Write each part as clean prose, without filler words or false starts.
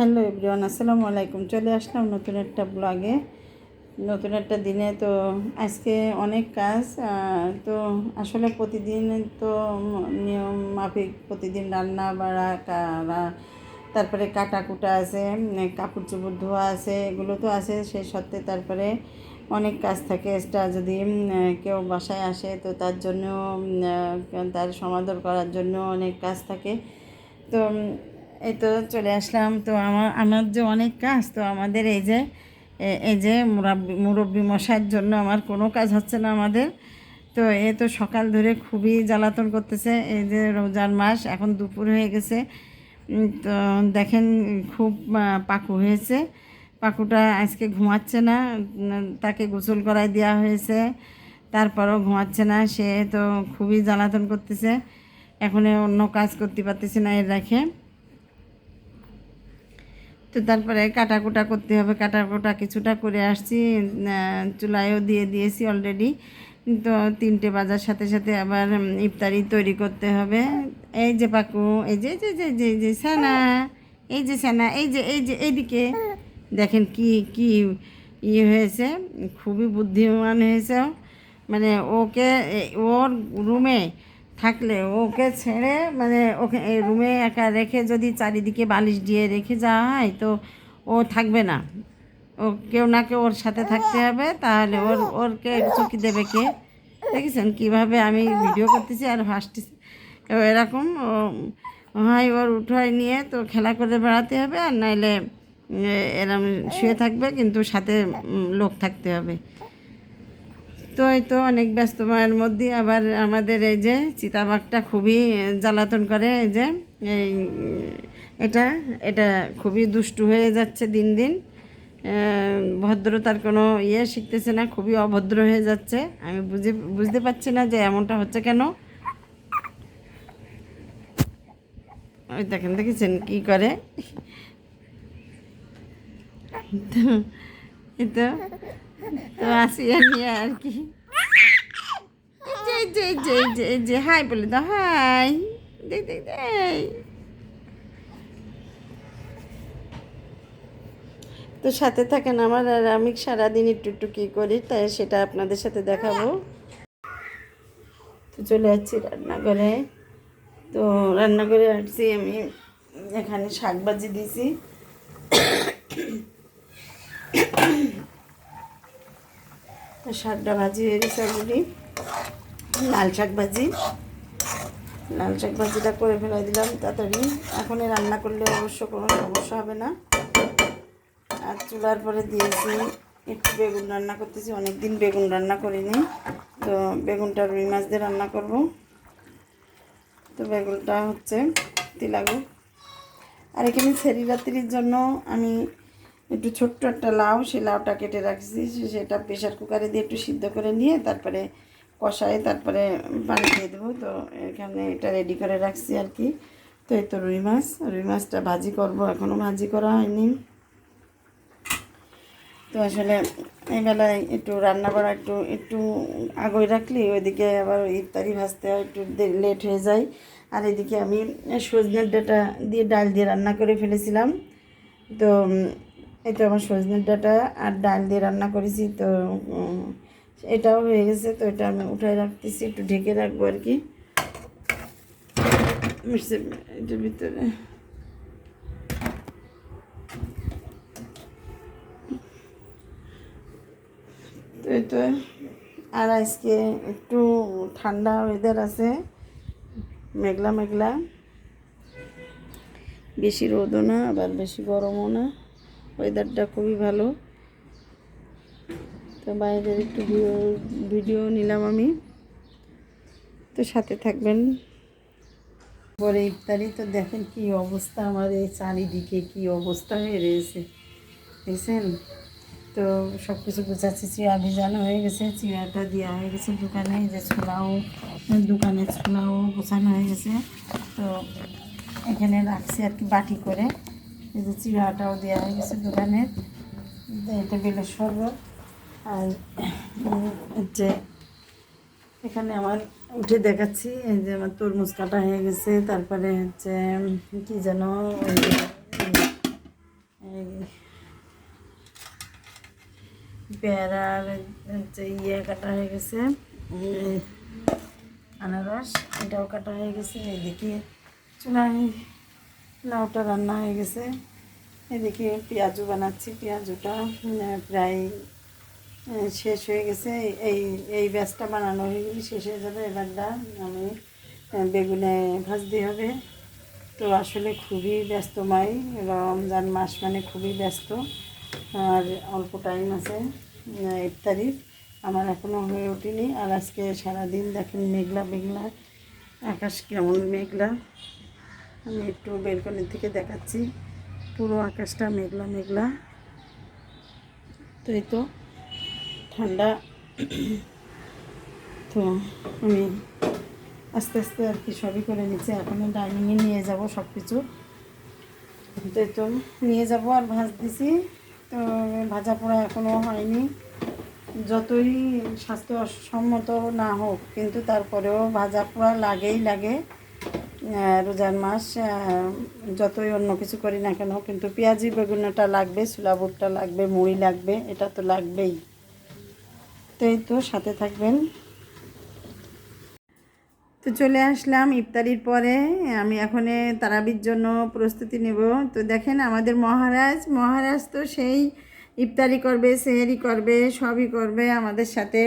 Hello everyone, আসসালামু আলাইকুম। চলে আসলাম নতুন একটা ব্লগে, নতুন একটা দিনে। তো আজকে অনেক কাজ। তো আসলে প্রতিদিন তো নিয়ম মাফিক প্রতিদিন রান্না বাড়া তারপরে কাটাকুটা আছে, কাপড় চোপড় ধোয়া আছে, এগুলো তো আছে। সেই সত্ত্বে তারপরে অনেক কাজ থাকে এক্সট্রা। যদি কেউ বাসায় আসে তো তার জন্য তার সমাদর করার জন্য অনেক কাজ থাকে। তো এই তো চলে আসলাম। তো আমার যে অনেক কাজ, তো আমাদের এই যে মুরব্বি মশাইয়ের জন্য আমার কোনো কাজ হচ্ছে না আমাদের। তো এ তো সকাল ধরে খুবই জ্বালাতন করতেছে। এই যে রমজান মাস, এখন দুপুর হয়ে গেছে। তো দেখেন খুব পাকু হয়েছে। পাকুটা আজকে ঘুমাচ্ছে না, তাকে গোসল করায় দেওয়া হয়েছে, তারপরও ঘুমাচ্ছে না। সে তো খুবই জ্বালাতন করতেছে। এখন অন্য কাজ করতে পারতেছে না এর রেখে। তো তারপরে কাটাকুটা করতে হবে। কাটাকুটা কিছুটা করে আসছি, চুলায়ও দিয়ে দিয়েছি অলরেডি। তো 3টে বাজার সাথে সাথে আবার ইফতারি তৈরি করতে হবে। এই যে পাকু, এই যে যে যে যে যে সানা, এই যে সানা, এই যে এইদিকে দেখেন কি কি ইয়ে হয়েছে। খুবই বুদ্ধিমান হয়েছে। মানে ওকে ওর রুমে থাকলে ওকে ছেড়ে, মানে ওকে এই রুমে একা রেখে যদি চারিদিকে বালিশ দিয়ে রেখে যাওয়া হয় তো ও থাকবে না। ও কেউ না কেউ ওর সাথে থাকতে হবে, তাহলে ওরকে চুকি দেবে কে? দেখেছেন কীভাবে আমি ভিডিও করতেছি আর হাসতেছি। এরকম হয় ওর উঠায় নিয়ে তো খেলা করে বেড়াতে হবে, আর নাইলে এরম শুয়ে থাকবে, কিন্তু সাথে লোক থাকতে হবে। তো এই তো অনেক ব্যস্তময়ের মধ্যে আবার আমাদের এই যে চিতাবাঘটা খুবই জ্বালাতন করে। এই যে এই এটা এটা খুবই দুষ্টু হয়ে যাচ্ছে দিন দিন। ভদ্রতার কোনো শিখতেছে না, খুবই অভদ্র হয়ে যাচ্ছে। আমি বুঝতে পারছি না যে এমনটা হচ্ছে কেন। ওই দেখেছেন কি করে। তো এই তো তো আসিয়া নিয়ে আর কি। যে হাই বলে দাও, হাই। দেখ দেখ দেখ। তো সাথে থাকেন আমার, আর আমি সারাদিন একটু একটু কী করি তাই সেটা আপনাদের সাথে দেখাবো। তো চলে যাচ্ছি রান্নাঘরে। তো রান্নাঘরে আসছি আমি, এখানে শাক ভাজি দিয়েছি। শাকটা ভাজি হয়ে গেছে অলরেডি। লাল শাক ভাজিটা করে ফেলে দিলাম তাড়াতাড়ি। এখনই রান্না করলে অবশ্য কোনো সমস্যা হবে না। আর চুলার পরে দিয়েছি একটু বেগুন রান্না করতেছি। অনেক দিন বেগুন রান্না করিনি, তো বেগুনটা রুই মাছ দিয়ে রান্না করব। তো বেগুনটা হচ্ছে তিলাগু। আর এখানে সেরি রাত্রির জন্য আমি একটু ছোট্ট একটা লাউ, সেই লাউটা কেটে রাখছি। সেটা প্রেশার কুকারে দিয়ে একটু সিদ্ধ করে নিয়ে তারপরে কষায় তারপরে পানি দিয়ে দেবো। তো এখানে এটা রেডি করে রাখছি আর কি। তো এই তো রুই মাছটা ভাজি করব, এখনও ভাজি করা হয়নি। তো আসলে এই বেলায় একটু রান্না করা একটু আগে রাখলে ওইদিকে আবার ইফতারি ভাজতে হয়, একটু লেট হয়ে যায়। আর এদিকে আমি সজনের ডাঁটা দিয়ে ডাল দিয়ে রান্না করে ফেলেছিলাম। তো এই তো আমার সজনের ডাঁটা আর ডাল দিয়ে রান্না করেছি। তো এটাও হয়ে গেছে। তো এটা আমি উঠায় রাখতেছি, একটু ঢেকে রাখবো আর কি এটার ভিতরে। তো এই তো, আর আজকে একটু ঠান্ডা ওয়েদার আছে, মেঘলা মেঘলা, বেশি রোদও না আবার বেশি গরমও না, ওয়েদারটা খুবই ভালো। তো বাইরের একটু ভিডিও নিলাম আমি। তো সাথে থাকবেন। পরে ইফতারি তো দেখেন কি অবস্থা, আমার এই চারিদিকে কি অবস্থা হয়ে রয়েছে দেখছেন। তো সব কিছু গুছাচ্ছি, চিড়া ভিজানো হয়ে গেছে, চিড়াটা দেওয়া হয়ে গেছে দোকানে। যে দোকানের ছোলাও গোছানো হয়ে গেছে। তো এখানে রাখছি আর কি বাটি করে। এই যে চিড়াটাও দেওয়া হয়ে গেছে দোকানের। এটা বেলের শরবত। আর যে এখানে আমার উঠে দেখাচ্ছি, এই যে আমার তরমুজ কাটা হয়ে গেছে। তারপরে হচ্ছে কি যেন পেয়ারা আর হচ্ছে কাটা হয়ে গেছে, আনারস এটাও কাটা হয়ে গেছে। এদিকে চুলায় লাউটা রান্না হয়ে গেছে। এদিকে পেঁয়াজু বানাচ্ছি, পেঁয়াজুটা প্রায় শেষ হয়ে গেছে। এই এই ব্যাচটা বানানো হয়ে গেলে শেষ হয়ে যাবে। এবারটা আমি বেগুনে ভাজতে হবে। তো আসলে খুবই ব্যস্তময়, রমজান মাস মানে খুবই ব্যস্ত, আর অল্প টাইম আছে ইফতারির। আমার এখনও হয়ে ওঠেনি। আর আজকে সারাদিন দেখেন মেঘলা মেঘলা আকাশ, কেমন মেঘলা। আমি একটু বেলকনি থেকে দেখাচ্ছি, পুরো আকাশটা মেঘলা মেঘলা। তো এই তো ঠান্ডা। তো আমি আস্তে আস্তে আর কি সবই করে নিচ্ছি। এখনও ডাইনিংয়ে নিয়ে যাব সব কিছু। তো এই তো নিয়ে যাব। আর ভাজ দিছি, তো ভাজা পোড়া এখনও হয়নি। যতই স্বাস্থ্যসম্মত না হোক, কিন্তু তারপরেও ভাজা পোড়া লাগেই লাগে। রোজার মাস যতই অন্য কিছু করি না কেন, কিন্তু পেঁয়াজি বেগুনটা লাগবে, ছোলা বুটটা লাগবে, মুড়ি লাগবে, এটা তো লাগবেই। তো এই তো সাথে থাকবেন। তো চলে আসলাম ইফতারির পরে। আমি এখন তারাবির জন্য প্রস্তুতি নেব। তো দেখেন আমাদের মহারাজ তো সেই ইফতারি করবে, সেহেরি করবে, সবই করবে আমাদের সাথে।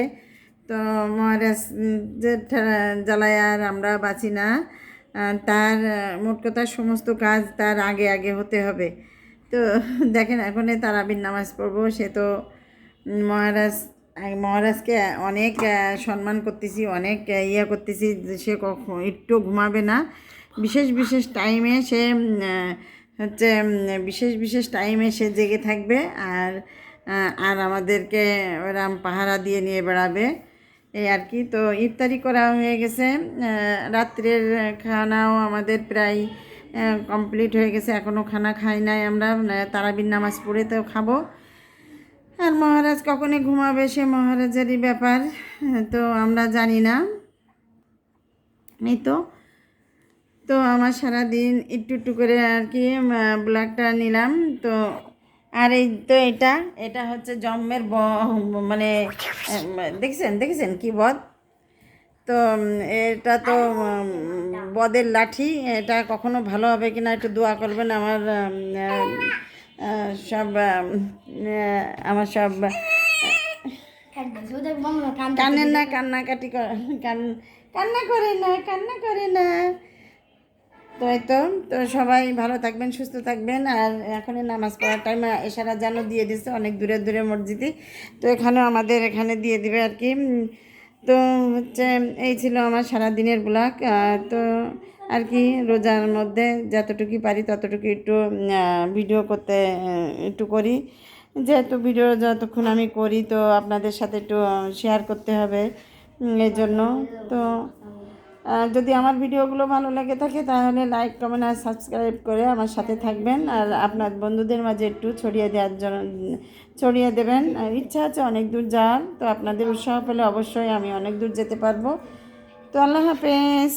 তো মহারাজ যে জ্বালায় আর আমরা বাঁচি না। তার মোট কথা সমস্ত কাজ তার আগে আগে হতে হবে। তো দেখেন এখন তারাবির নামাজ পড়বো। সে তো মহারাজকে অনেক সম্মান করতেছি, অনেক করতেছি। সে কখন একটু ঘুমাবে না। বিশেষ বিশেষ টাইমে সে হচ্ছে বিশেষ বিশেষ টাইমে সে জেগে থাকবে। আর আর আমাদেরকে ওরাম পাহারা দিয়ে নিয়ে বেড়াবে, এই আর কি। তো ইফতারি করা হয়ে গেছে। রাত্রের খানাও আমাদের প্রায় কমপ্লিট হয়ে গেছে। এখনও খানা খাই নাই আমরা, তারাবির নামাজ পড়ে তো খাবো। আর মহারাজ কখনই ঘুমাবে সে মহারাজেরই ব্যাপার, তো আমরা জানি না। এই তো তো আমার সারাদিন একটু একটু করে আর কি ব্লগটা নিলাম। তো আর এই তো এটা হচ্ছে জম্মের মানে দেখেছেন কি বদ। তো এটা তো বদের লাঠি। এটা কখনো ভালো হবে কিনা একটু দোয়া করবেন। সব আমার সব কান্নেন না, কান্নাকাটি কান্না করে না। তো এই তো সবাই ভালো থাকবেন, সুস্থ থাকবেন। আর এখন নামাজ পড়ার টাইম এশারা যেন দিয়ে দিচ্ছে অনেক দূরে দূরে মসজিদে। তো এখানেও আমাদের এখানে দিয়ে দিবে আর কি। তো হচ্ছে এই ছিল আমার সারাদিনের ব্লগ। তো আর কি রোজার মধ্যে যতটুকু পারি ততটুকু একটু ভিডিও করতে একটু করি। যেহেতু ভিডিও যতক্ষণ আমি করি, তো আপনাদের সাথে একটু শেয়ার করতে হবে এই জন্য। তো যদি আমার ভিডিওগুলো ভালো লাগে থাকে তাহলে লাইক, কমেন্ট আর সাবস্ক্রাইব করে আমার সাথে থাকবেন। আর আপনার বন্ধুদের মাঝে একটু ছড়িয়ে দেবেন। ইচ্ছা আছে অনেক দূর যাওয়ার। তো আপনাদের উৎসাহ পেলে অবশ্যই আমি অনেক দূর যেতে পারবো। তো আল্লাহ হাফেজ।